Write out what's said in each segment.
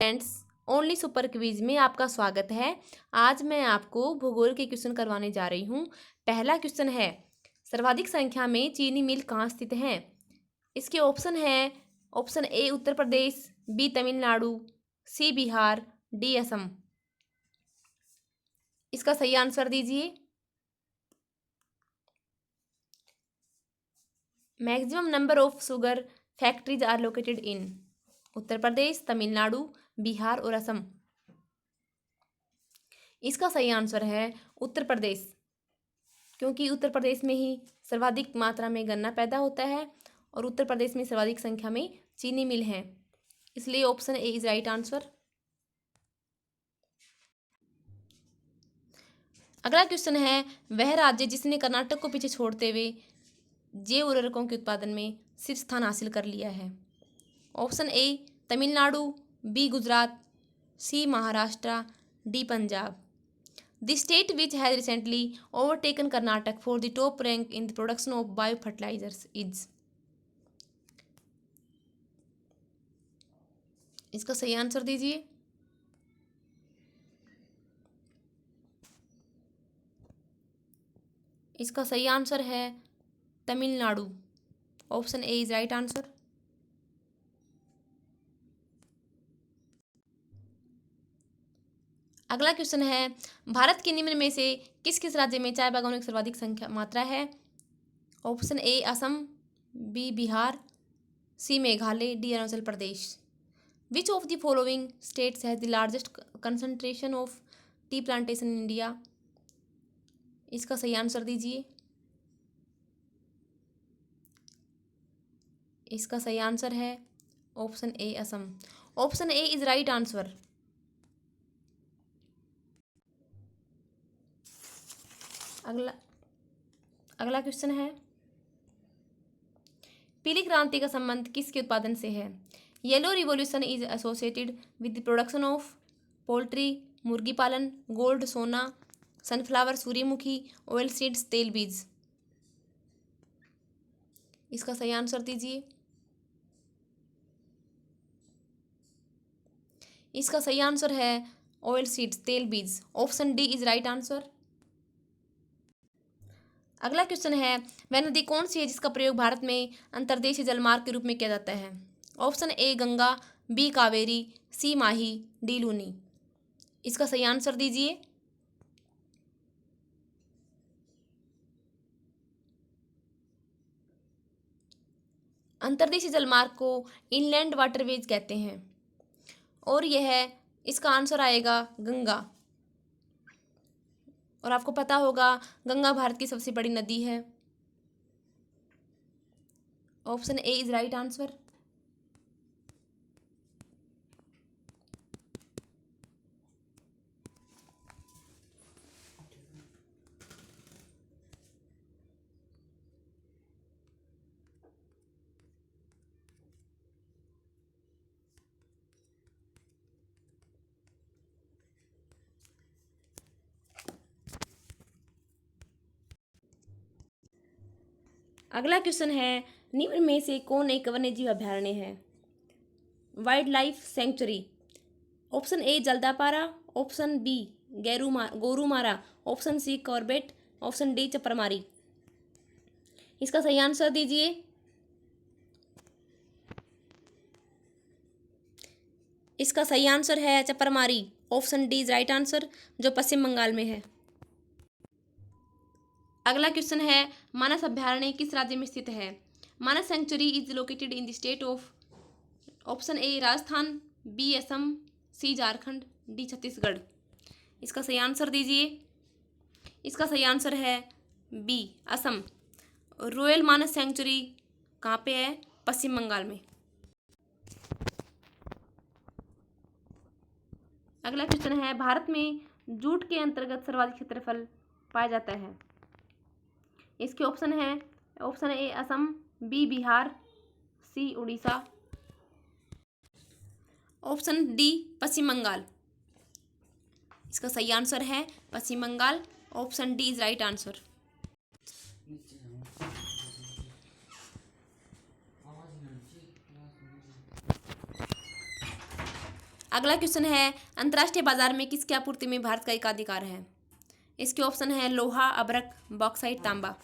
Friends, only super quiz में आपका स्वागत है। आज मैं आपको भूगोल के क्वेश्चन करवाने जा रही हूँ। पहला क्वेश्चन है, सर्वाधिक संख्या में चीनी मिल कहाँ स्थित हैं? इसके ऑप्शन है, option A Uttar Pradesh, B Tamil Nadu, C Bihar, D Assam. इसका सही आंसर दीजिए। Maximum number of sugar factories are located in Uttar Pradesh, Tamil Nadu, Bihar और असम। इसका सही आंसर है उत्तर प्रदेश, क्योंकि उत्तर प्रदेश में ही सर्वाधिक मात्रा में गन्ना पैदा होता है और उत्तर प्रदेश में सर्वाधिक संख्या में चीनी मिल है, इसलिए option A is right answer. अगला क्वेश्चन है, वह राज्य जिसने कर्नाटक को पीछे छोड़ते हुए जैव उर्वरकों के उत्पादन में शीर्ष स्थान हासिल कर लिया है? Option A Tamil Nadu, B Gujarat, C Maharashtra, D Punjab. The state which has recently overtaken Karnataka for the top rank in the production of biofertilizers is। इसका सही आंसर दीजिए। इसका सही आंसर है Tamil Nadu. Option A is right answer. अगला क्वेश्चन है, भारत के निम्न में से किस किस राज्य में चाय बागानों की सर्वाधिक संख्या मात्रा है? Option A Assam, B Bihar, C Meghalaya, D Arunachal Pradesh. Which of the following states has the largest concentration of tea plantation in India? इसका सही आंसर दीजिए। इसका सही आंसर है option A Assam. Option A is right answer. अगला क्वेश्चन है, पीली क्रांति का संबंध किसके उत्पादन से है? Yellow revolution is associated with the production of poultry, मुर्गी पालन, गोल्ड सोना, सनफ्लावर सूर्यमुखी, ऑयल सीड्स तेल बीज। इसका सही आंसर दीजिए। इसका सही आंसर है ऑयल सीड्स तेल बीज। Option D is right answer. अगला क्वेश्चन है, वह नदी कौन सी है जिसका प्रयोग भारत में अंतर्देशीय जलमार्ग के रूप में किया जाता है? Option A Ganga, B Kaveri, C Mahi, D Luni. इसका सही आंसर दीजिए। अंतर्देशीय जलमार्ग को इनलैंड वाटरवेज कहते हैं और यह इसका आंसर आएगा गंगा। और आपको पता होगा गंगा भारत की सबसे बड़ी नदी है। Option A is right answer. अगला क्वेश्चन है, निम्न में से कौन एक वन्यजीव अभयारण्य है? Wildlife sanctuary. Option A Jaldapara, option B Gorumara, option C Corbett, option D Chapramari. इसका सही आंसर दीजिए। इसका सही आंसर है Chapramari. Option D is right answer, जो पश्चिम बंगाल में है। अगला क्वेश्चन है, मानस अभयारण्य किस राज्य में स्थित है? Manas sanctuary is located in the state of. Option A Rajasthan, B Assam, C Jharkhand, D Chhattisgarh. इसका सही आंसर दीजिए। इसका सही आंसर है B Assam. Royal Manas sanctuary कहाँ पे है? पश्चिम बंगाल में। अगला क्वेश्चन है, भारत में जूट के अंतर्गत सर्वाधिक क्षेत्रफल पाया जाता है? इसके ऑप्शन है, option A Assam, B Bihar, C Orissa, option D Paschim Bengal. इसका सही आंसर है Paschim Bengal. Option D is right answer. अगला क्वेश्चन है, अंतर्राष्ट्रीय बाजार में किसकी आपूर्ति में भारत का एकाधिकार है? इसके ऑप्शन है लोहा, अभ्रक, बॉक्साइट, तांबा।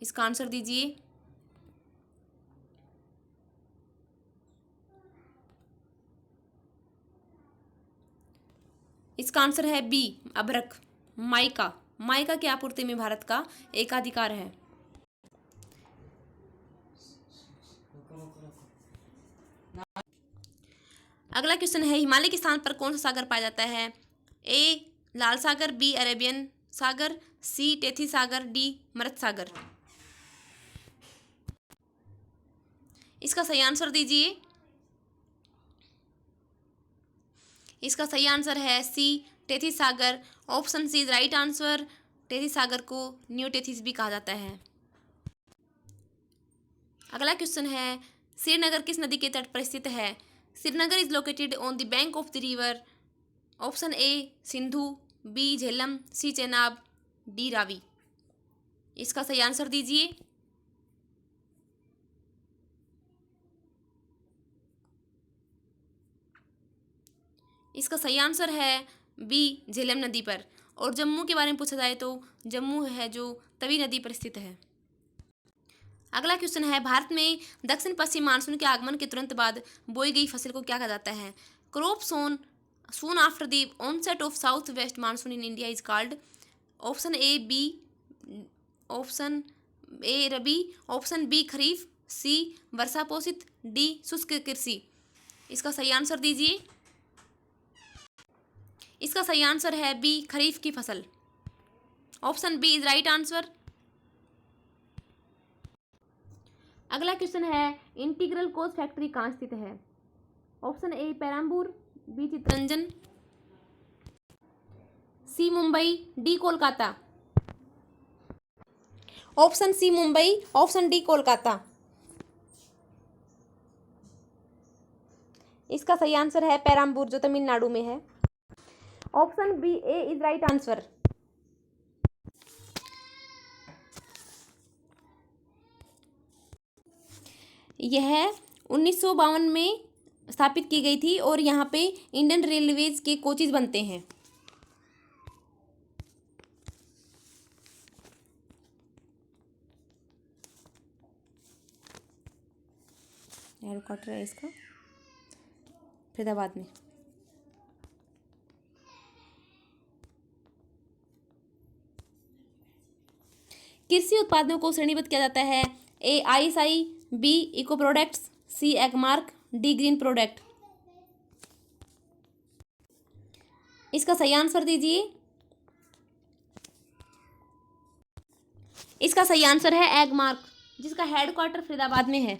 इसका आंसर दीजिए। इसका आंसर है बी, अभ्रक, माइका। माइका की आपूर्ति में भारत का एकाधिकार है। अगला क्वेश्चन है, हिमालय के स्थान पर कौन सा सागर पाया जाता है? ए लाल सागर, बी अरेबियन सागर, सी टेथी सागर, डी मृत सागर। इसका सही आंसर दीजिए। इसका सही आंसर है सी टेथी सागर। Option C is right answer. Tethys सागर को न्यू टेथिस भी कहा जाता है। अगला क्वेश्चन है, श्रीनगर किस नदी के तट पर स्थित है? Srinagar is located on the bank of the river. Option A Sindhu, B Jhelum, C Chenab, D Ravi. इसका सही आंसर दीजिए। इसका सही आंसर है बी झेलम नदी पर। और जम्मू के बारे में पूछा जाए तो जम्मू है जो तवी नदी पर स्थित है। अगला क्वेश्चन है, भारत में दक्षिण पश्चिम मानसून के आगमन के तुरंत बाद बोई गई फसल को क्या कहा जाता है? Crop sown soon after the onset of south west monsoon in India is called. Option A B, option A rabi, option B kharif, C वर्षा पोषित, डी शुष्क कृषि। इसका सही आंसर दीजिए। इसका सही आंसर है बी खरीफ की फसल। Option B is right answer. अगला क्वेश्चन है, इंटीग्रल कोच फैक्ट्री कहाँ स्थित है? Option A Perambur, B Chittaranjan, C Mumbai, D Kolkata. Option C Mumbai, option D Kolkata. इसका सही आंसर है पेराम्बूर जो तमिलनाडु में है। Option B A is right answer. यह 1952 में स्थापित की गई थी और यहाँ पे इंडियन रेलवेज के कोचेज बनते हैं। हेडक्वार्टर है इसका फरीदाबाद में। कृषि उत्पादों को श्रेणीबद्ध किया जाता है। ए ISI, बी इको प्रोडक्ट्स, सी एगमार्क, डी ग्रीन प्रोडक्ट। इसका सही आंसर दीजिए। इसका सही आंसर है एगमार्क जिसका हेडक्वार्टर फरीदाबाद में है।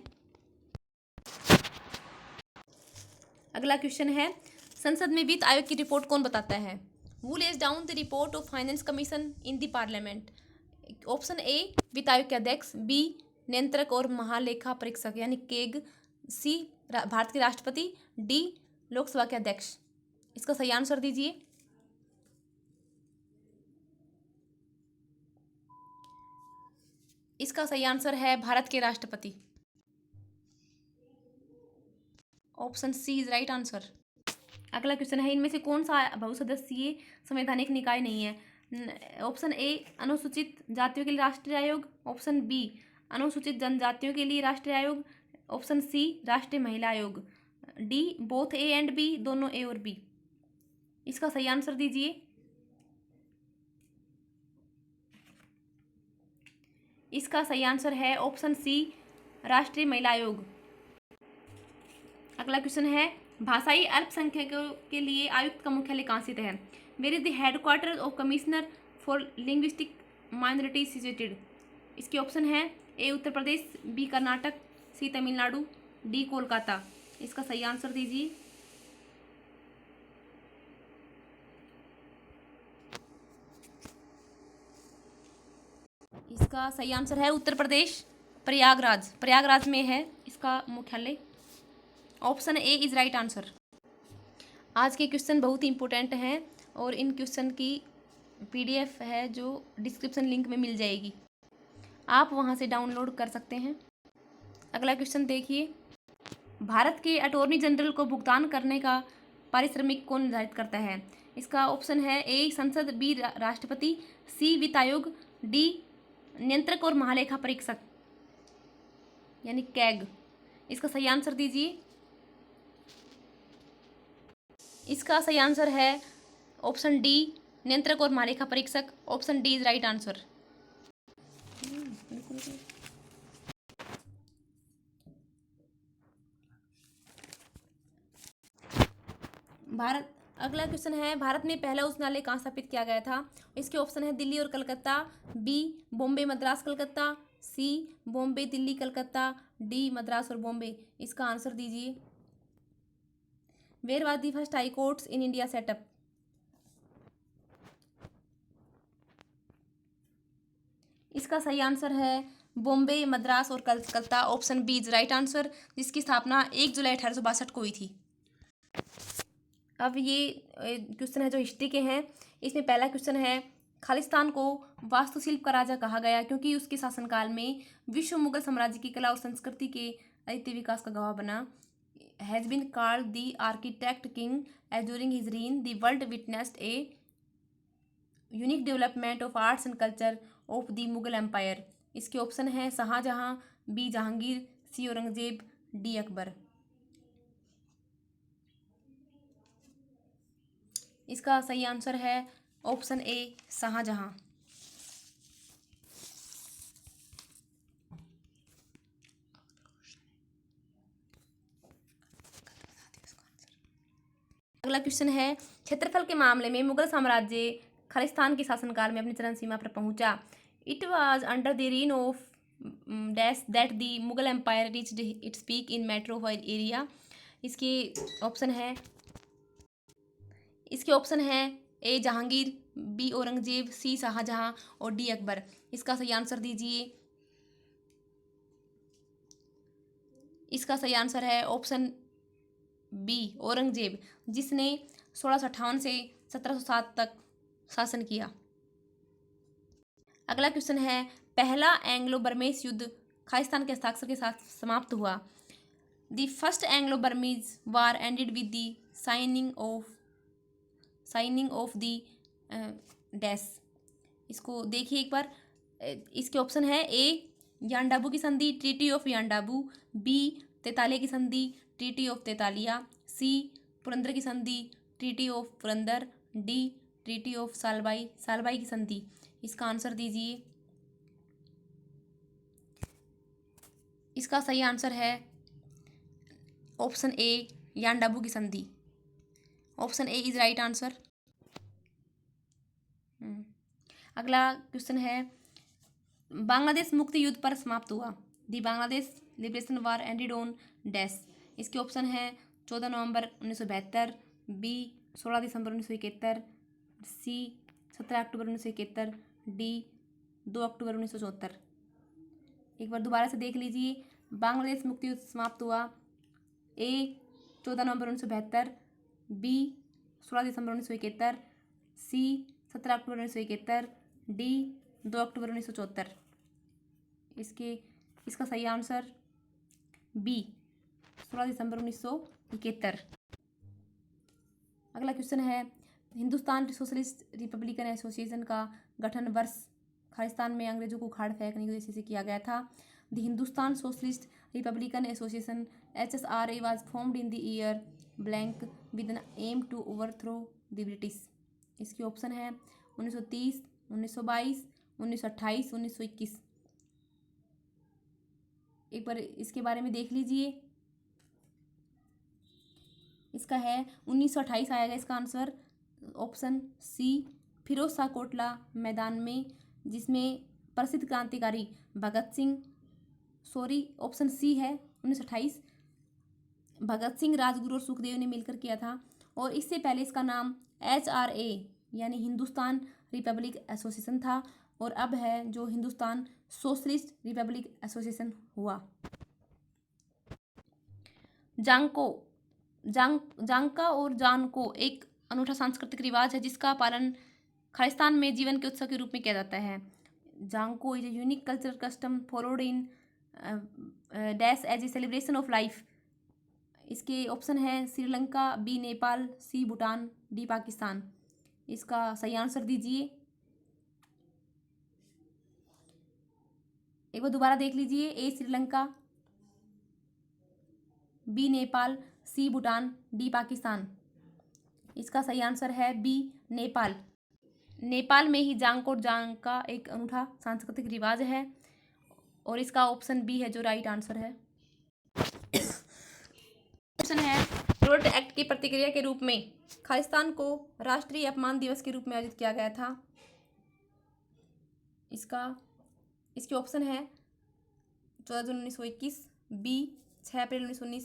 अगला क्वेश्चन है, संसद में वित्त आयोग की रिपोर्ट कौन बताता है? Who lays down the report of finance commission in the parliament? Option A वित्त आयोग के अध्यक्ष, बी नियंत्रक और महालेखा परीक्षक यानी केग, सी भारत के राष्ट्रपति, डी लोकसभा के अध्यक्ष। इसका सही आंसर दीजिए। इसका सही आंसर है भारत के राष्ट्रपति। Option C is right answer. अगला क्वेश्चन है, इनमें से कौन सा बहुसदस्यीय संवैधानिक निकाय नहीं है? ऑप्शन ए अनुसूचित जातियों के लिए राष्ट्रीय आयोग, ऑप्शन बी अनुसूचित जनजातियों के लिए राष्ट्रीय आयोग, ऑप्शन सी राष्ट्रीय महिला आयोग, D both A and B, दोनों ए और बी। इसका सही आंसर दीजिए। इसका सही आंसर है ऑप्शन सी राष्ट्रीय महिला आयोग। अगला क्वेश्चन है, भाषाई अल्पसंख्यकों के लिए आयुक्त का मुख्यालय कहाँ स्थित है? Where is the headquarter of commissioner for linguistic minorities situated? इसके ऑप्शन है A Uttar Pradesh, B Karnataka, C Tamil Nadu, D Kolkata. इसका सही आंसर दीजिए। इसका सही आंसर है उत्तर प्रदेश, प्रयागराज। प्रयागराज में है इसका मुख्यालय। Option A is right answer. आज के क्वेश्चन बहुत ही इंपॉर्टेंट हैं और इन क्वेश्चन की PDF है जो डिस्क्रिप्शन लिंक में मिल जाएगी, आप वहां से डाउनलोड कर सकते हैं। अगला क्वेश्चन देखिए, भारत के अटॉर्नी जनरल को भुगतान करने का पारिश्रमिक कौन निर्धारित करता है? इसका ऑप्शन है ए संसद, बी राष्ट्रपति, सी वित्त आयोग, डी नियंत्रक और महालेखा परीक्षक यानी कैग। इसका सही आंसर दीजिए। इसका सही आंसर है ऑप्शन डी नियंत्रक और महालेखा परीक्षक। Option D is right answer. Bharat अगला क्वेश्चन है, भारत में पहला उच्च न्यायालय कहाँ स्थापित किया गया था? इसके ऑप्शन है दिल्ली और Calcutta, B Bombay Madras Calcutta, C Bombay Delhi Calcutta, D Madras और बॉम्बे। इसका आंसर दीजिए। Where was the first high courts in India set up? इसका सही आंसर है बॉम्बे मद्रास और Calcutta. Option B is right answer, जिसकी स्थापना 1 जुलाई 1862 को हुई थी। अब ये क्वेश्चन है जो हिस्ट्री के हैं। इसमें पहला क्वेश्चन है, खालिस्तान को वास्तुशिल्प का राजा कहा गया क्योंकि उसके शासनकाल में विश्व मुगल साम्राज्य की कला और संस्कृति के अद्वितीय विकास का गवाह बना। Has been called the architect king as during his reign the world witnessed a unique development of arts and culture of the Mughal empire. इसके ऑप्शन है Shah Jahan, B Jahangir, C Aurangzeb, D Akbar. इसका सही आंसर है ऑप्शन ए शाहजहां। अगला क्वेश्चन है, क्षेत्रफल के मामले में मुगल साम्राज्य खालिस्तान के शासनकाल में अपनी चरम सीमा पर पहुंचा। It was under the reign of dash that the Mughal empire reached its peak in metro area. इसके ऑप्शन है A Jahangir, B Aurangzeb, C Shah Jahan और डी अकबर। इसका सही आंसर दीजिए। इसका सही आंसर है ऑप्शन बी औरंगजेब, जिसने 1658 से 1707 तक शासन किया। अगला क्वेश्चन है, पहला एंग्लो बर्मेज युद्ध खालिस्तान के हस्ताक्षर के साथ समाप्त हुआ। The first Anglo Burmese war ended with the signing off the dash. इसको देखिए एक बार। इसके ऑप्शन है ए यांडाबू की संधि, ट्रीटी ऑफ यांडाबू, बी तेतालिया की संधि, ट्रीटी ऑफ तेतालिया, सी पुरंदर की संधि, treaty of Purandar, D treaty of Salbai की संधि। इसका आंसर दीजिए। इसका सही आंसर है ऑप्शन ए यांडाबू की संधि। Option A is right answer. अगला क्वेश्चन है, बांग्लादेश मुक्ति युद्ध पर समाप्त हुआ। The Bangladesh liberation war ended on dash. इसके ऑप्शन है 14 नवंबर 1972, बी 16 दिसंबर 1971, सी 17 अक्टूबर 1971, डी 2 अक्टूबर 1974। एक बार दोबारा से देख लीजिए। बांग्लादेश मुक्ति युद्ध समाप्त हुआ ए 14 नवंबर 1972, बी 16 दिसंबर 1971, सी 17 अक्टूबर 1971, डी 2 अक्टूबर 1974। इसका सही आंसर बी 16 दिसंबर 1971। अगला क्वेश्चन है, हिंदुस्तान सोशलिस्ट रिपब्लिकन एसोसिएशन का गठन वर्ष खालिस्तान में अंग्रेजों को उखाड़ फेंकने के उद्देश्य से किया गया था। The Hindustan Socialist Republican Association HSRA was formed in the year blank with an aim to overthrow the British. इसके ऑप्शन है 1930, 1922, 1928, 1921। एक बार इसके बारे में देख लीजिए। इसका है 1928 आएगा इसका answer. Option C Firoz Shah Kotla मैदान में, जिसमें प्रसिद्ध क्रांतिकारी भगत सिंह, ऑप्शन सी है 1928, भगत सिंह, राजगुरु और सुखदेव ने मिलकर किया था। और इससे पहले इसका नाम HRA यानी हिंदुस्तान रिपब्लिक एसोसिएशन था, और अब है जो हिंदुस्तान सोशलिस्ट रिपब्लिक एसोसिएशन हुआ। जांका और जानको एक अनूठा सांस्कृतिक रिवाज है जिसका पालन खालिस्तान में जीवन के उत्सव के रूप में किया जाता है। Janku is a unique cultural custom followed in dash as a celebration of life इसके ऑप्शन है Sri Lanka, B Nepal, C Bhutan, D Pakistan. इसका सही आंसर दीजिए। एक बार दोबारा देख लीजिए। A Sri Lanka, B Nepal, C Bhutan, D Pakistan. इसका सही आंसर है बी नेपाल। नेपाल में ही जांगकोट जांग का एक अनूठा सांस्कृतिक रिवाज है और इसका ऑप्शन बी है जो राइट आंसर है। ऑप्शन है रोड एक्ट की प्रतिक्रिया के रूप में खालिस्तान को राष्ट्रीय अपमान दिवस के रूप में आयोजित किया गया था। इसके ऑप्शन है 14 जून 1921, बी 6 अप्रैल 1919,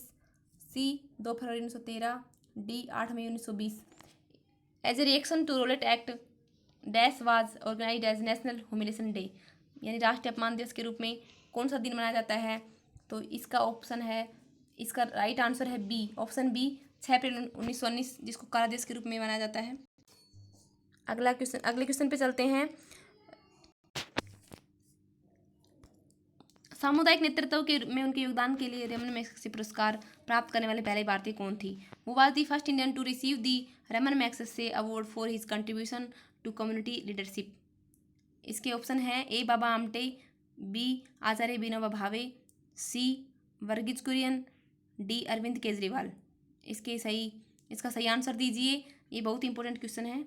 सी 2 फरवरी 1913, डी 8 मई 1920। As a reaction to Rowlatt Act dash was organised as national humiliation day, यानी राष्ट्रीय अपमान दिवस के रूप में कौन सा दिन मनाया जाता है? तो इसका ऑप्शन है, इसका राइट आंसर है बी, ऑप्शन बी 6 अप्रैल 1919, जिसको काला दिवस के रूप में मनाया जाता है। अगले क्वेश्चन पे चलते हैं। सामुदायिक नेतृत्व के में उनके योगदान के लिए रमन मैग्सेसे पुरस्कार प्राप्त करने वाले पहले भारतीय कौन थी? वो was the first Indian to receive the Ramon Magsaysay award for his contribution to community leadership. इसके ऑप्शन है A Baba Amte, B Acharya Vinoba Bhave, C Verghese Kurien, D Arvind Kejriwal. इसका सही आंसर दीजिए। ये बहुत इंपॉर्टेंट क्वेश्चन है।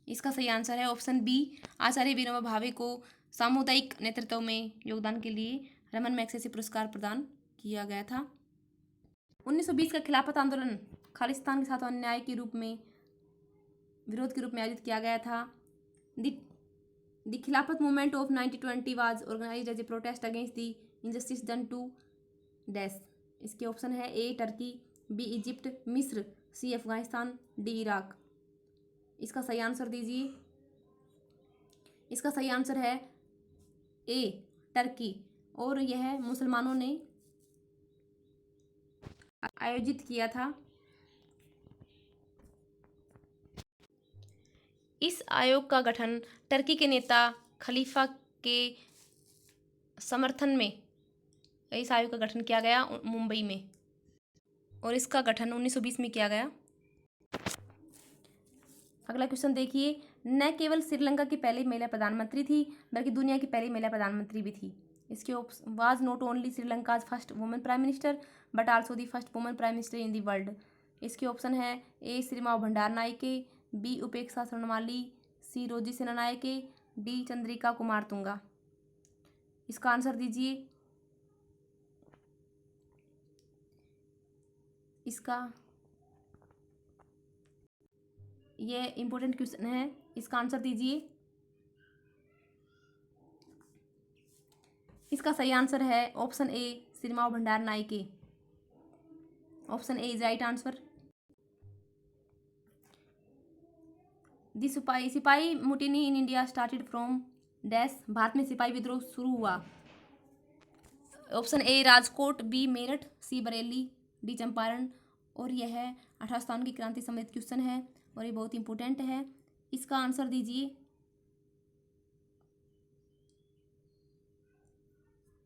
इसका सही आंसर है ऑप्शन बी, आचार्य विनोबा भावे को सामुदायिक नेतृत्व में योगदान के लिए रमन मैग्सेसे पुरस्कार प्रदान किया गया था। 1920 का खिलाफत आंदोलन खालिस्तान के साथ अन्याय के रूप में विरोध के रूप में आयोजित किया गया था। The Khilafat movement of 1920 was organised as a protest against the injustice done to dash. इसके ऑप्शन है ए टर्की, बी इजिप्ट, मिस्र, सी अफगानिस्तान, डी इराक। इसका सही आंसर दीजिए। इसका सही आंसर है ए टर्की, और यह मुसलमानों ने आयोजित किया था। इस आयोग का गठन टर्की के नेता खलीफा के समर्थन में इस आयोग का गठन किया गया मुंबई में, और इसका गठन 1920 में किया गया। अगला क्वेश्चन देखिए। न केवल श्रीलंका की पहली महिला प्रधानमंत्री थी बल्कि दुनिया की पहली महिला प्रधानमंत्री भी थी। इसके was not only Sri Lanka first women prime minister but also the first women prime minister in the world. इसके ऑप्शन है ए श्रीमाव भंडार नायके, बी उपेक्षा सोनमाली, सी रोजी सेनानायके, डी चंद्रिका कुमार तुंगा। इसका आंसर दीजिए। ये इंपॉर्टेंट क्वेश्चन है, इसका आंसर दीजिए। इसका सही आंसर है option A Sirimavo Bandaranaike. Option A is right answer. The sepoy mutiny in India started from dash. Bharat में सिपाही विद्रोह शुरू हुआ। Option A Rajkot, B Meerut, C Bareilly, D Champaran. और यह 1857 की क्रांति संबंधित क्वेश्चन है और ये बहुत इंपॉर्टेंट है। इसका आंसर दीजिए।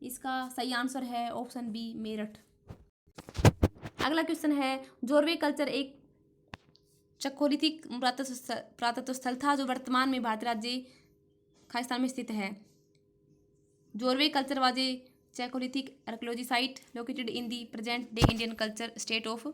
इसका सही आंसर है ऑप्शन बी मेरठ। अगला क्वेश्चन है, जोरवे कल्चर एक चक्रोलीथिक पुरातत्व स्थल था जो वर्तमान में भारतीय राज्य खालिस्तान में स्थित है। Jorwe culture was a chalcolithic archaeology site located in the present day Indian culture state of.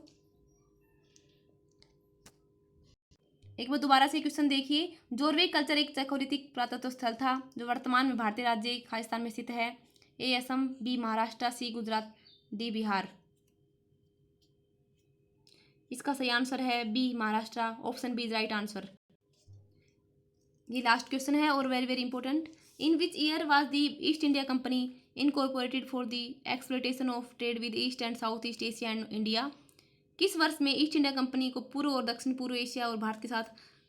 एक बार दोबारा से क्वेश्चन देखिए। जोरवे कल्चर एक चैकोलिथिक पुरातत्व स्थल था जो वर्तमान में भारतीय राज्य खालिस्तान में स्थित है। A Assam, B Maharashtra, C Gujarat, D Bihar. इसका सही आंसर है B Maharashtra. Option B is right answer. ये लास्ट क्वेश्चन है और very very important. In which year was the East India Company incorporated for the exploitation of trade with East and South East Asia and India. किस वर्ष में east India company को पूर्व और दक्षिण पूर्व एशिया और भारत के साथ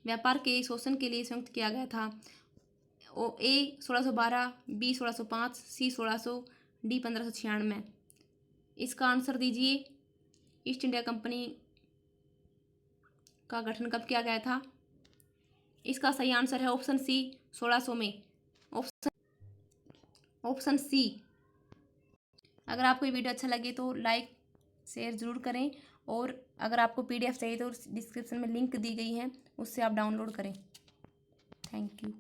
व्यापार के शोषण के लिए संयुक्त किया गया था? ए 1612, बी 1605, सी 1600, डी 1596। इसका आंसर दीजिए। ईस्ट इंडिया कंपनी का गठन कब किया गया था? इसका सही आंसर है ऑप्शन सी 1600 में। ऑप्शन सी अगर आपको ये वीडियो अच्छा लगे तो लाइक शेयर ज़रूर करें, और अगर आपको PDF चाहिए तो डिस्क्रिप्शन में लिंक दी गई है, उससे आप डाउनलोड करें। Thank you.